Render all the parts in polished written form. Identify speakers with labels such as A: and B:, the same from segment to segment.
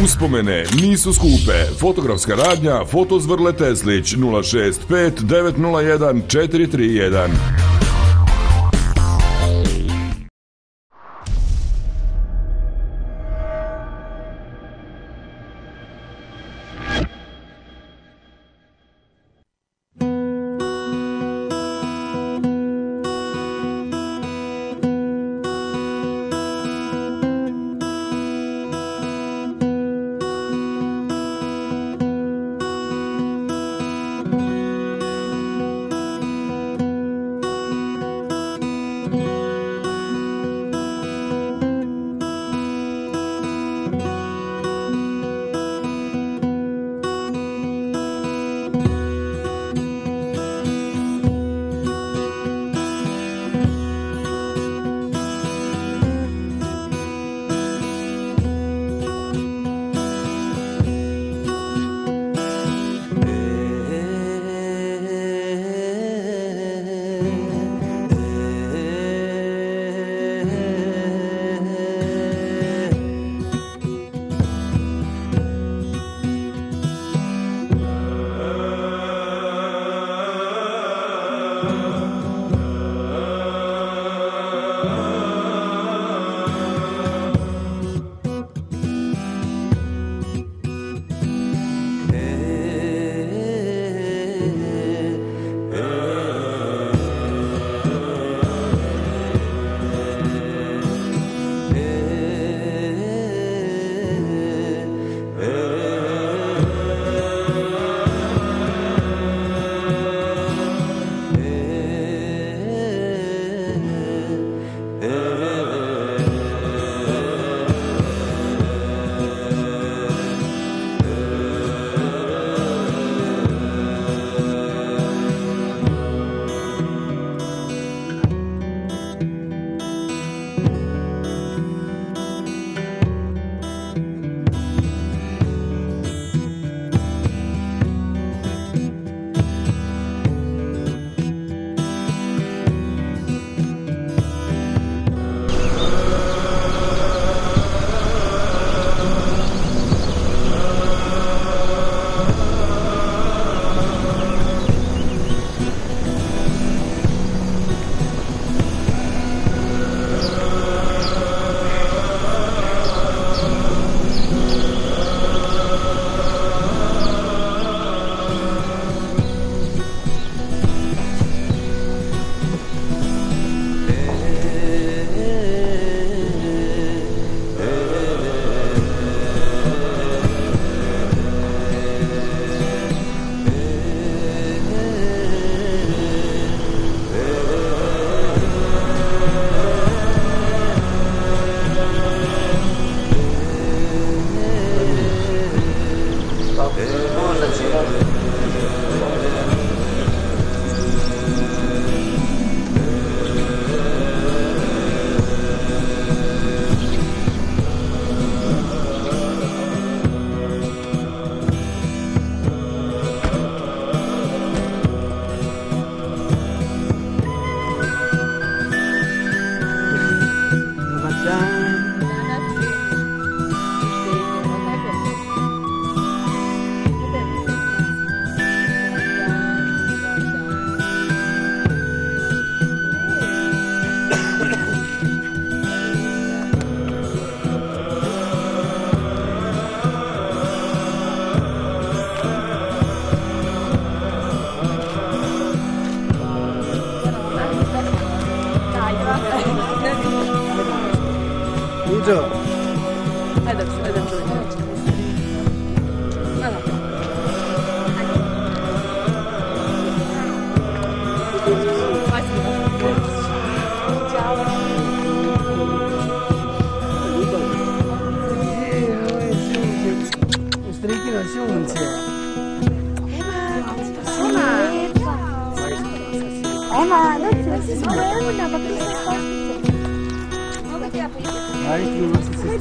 A: Uspomene nisu skupe. Fotografska radnja Fotozvrle Teslić 065 901 431.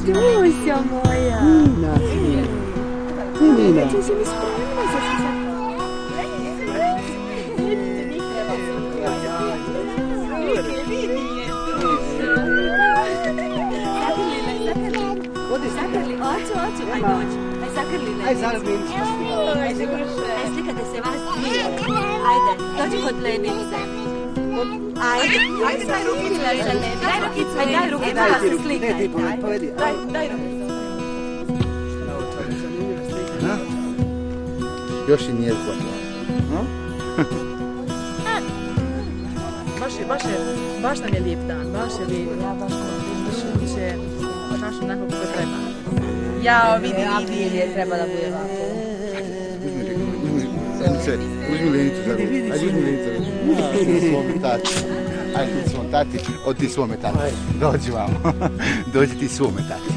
B: Дуся моя.
C: Нина. Нина.
B: Ти ще не справилася?
C: Vodi se.
B: Zagrli, oću, aj dođi. Aj zagrli Lenicu.
C: Aj zagrli.
B: Aj slikate se vas dvije. Ajde, dođi kod Lenice. Ajde, daj rukicu. Daj rukicu, pa se slikaj.
C: Ne, ti povedi.
B: Daj rukicu.
D: Još i nije zgodno.
E: Baš nam je lijep dan, baš je lijep. Ja baš baš onako kako treba. Jao, vidi, je treba da bude ovako.
D: Uzmi Lenicu za ruku. Ajde uzmi Lenicu za ruku. Svome tati. Ajde ti svom tati, od ti svome tati. Dođi vamo. Dođi ti svome tati.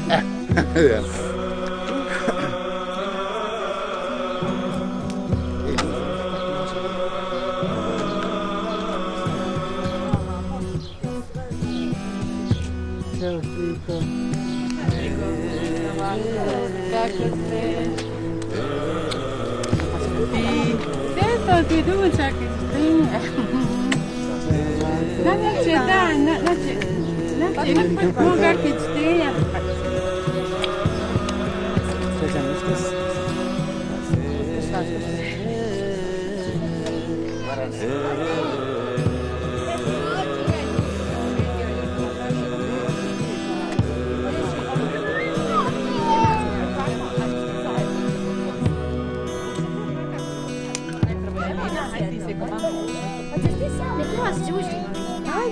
F: Eto ti dučak iz Strinja. Moga kičtenja.
C: Srećan Uskrs.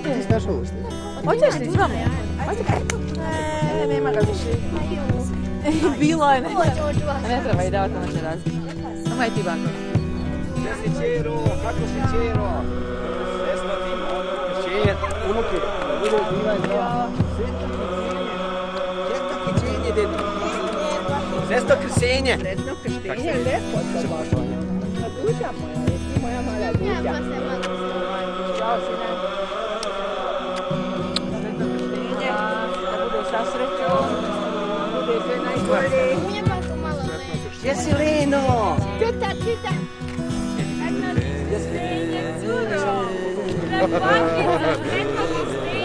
C: Ti si došao u usta.
E: Hoćeš li s vama? Nema ga više. Bilo je, ne treba i davati naše razlike. Samo je ti bako.
C: Gdje si Čero? Kako si Čero? Sesno ti, Čer, unuke, bude divaj zdrava. Sesno kršenje, dedu. Sesno kršenje. Sesno kršenje, lepo to baš. Duša moja, jesi moja mala duša. Ćao, sine. Sesno kršenje, da bude sa srećom, da bude sve najbolje. Gdje si Leno?
F: Čita.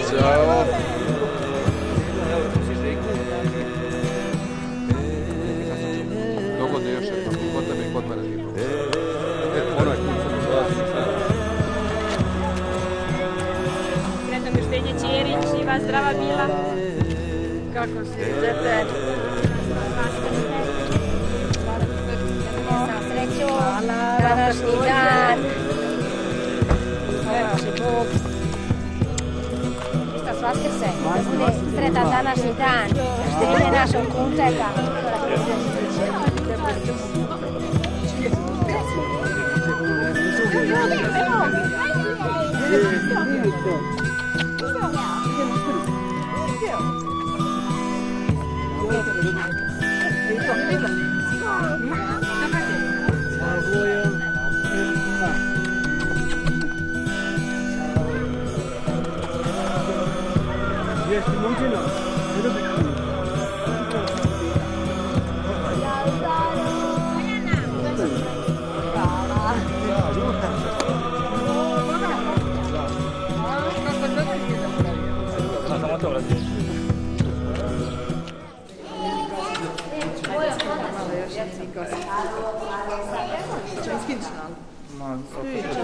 D: Ćao. Dogodno još jedno, kod tebe i kod mene nije problem. Onaj
F: Sretno krštenje Ćerić, živa zdrava bila. Kako si, dete?
G: Sa srećom, današnji dan. Hristos Vaskrse, da bude sretan današnji dan. Krštenje našeg kuntega.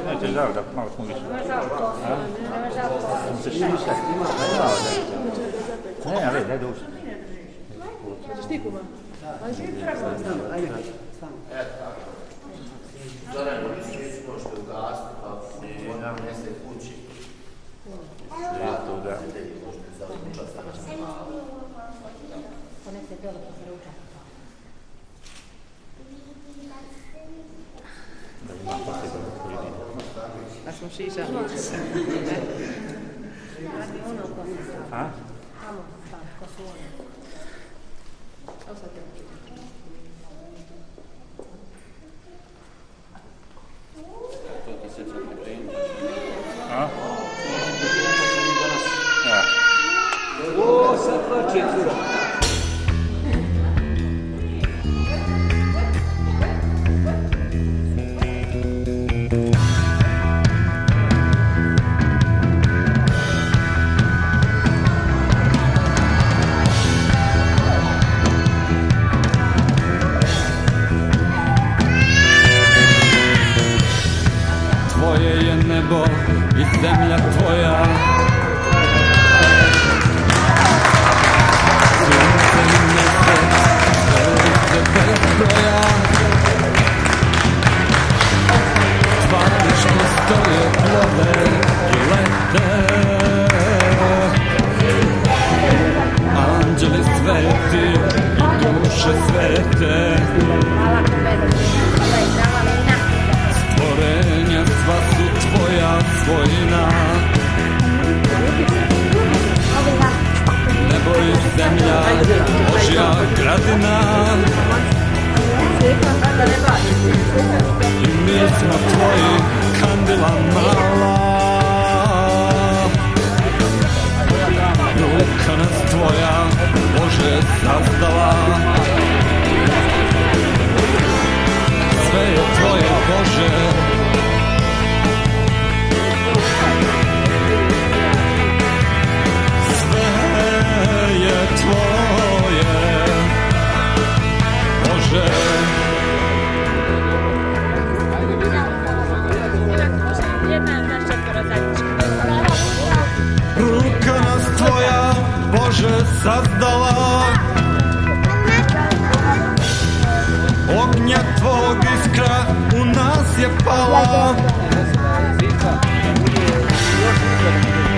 H: Neće žao da malo smo više. Ne, ali daj duše.
E: Češ ti kuma?
I: Zoran, možete ugasiti, pa nam nese kući. Ja to da.
G: Ponese dole po ručak.
E: A smo šiša.
H: A?
C: O, sad plače, cura.
J: zemlja tvoja. Sunce i mjesec, zvijezde bez broja. Stvari što stoje, plove i lete. Anđeli sveti i duše svete. Stvorenja sva su tvoja svojina. Nebo i zemlja, Božja gradina. I mi smo tvoji, kandila mala. Ruka nas tvoja, Bože, sazdala. Sve je tvoje, Bože. Sve je tvoje, Bože. Ruka nas tvoja, Bože, sazdala. Ognja tvog iskra u nas je pala.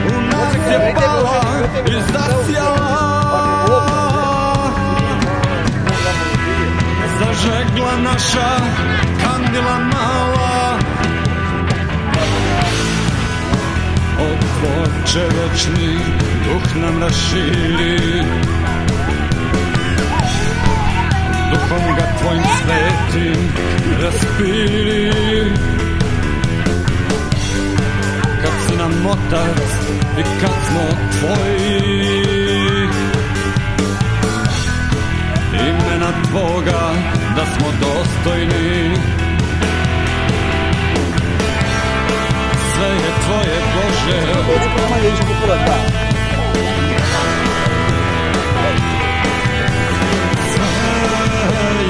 J: U nas je pala i zasjala. Zažegla naša kandila mala. Otvoče večni duh nam raširi. Duhom ga tvojim svetim raspiri. Kad si nam otac i kad smo tvoji. Imena tvoga da smo dostojni. Sve je tvoje, Bože.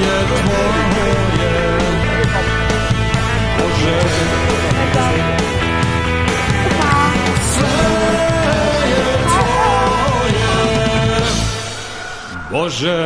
J: Je tvoje, Bože. Sve je tvoje, Bože.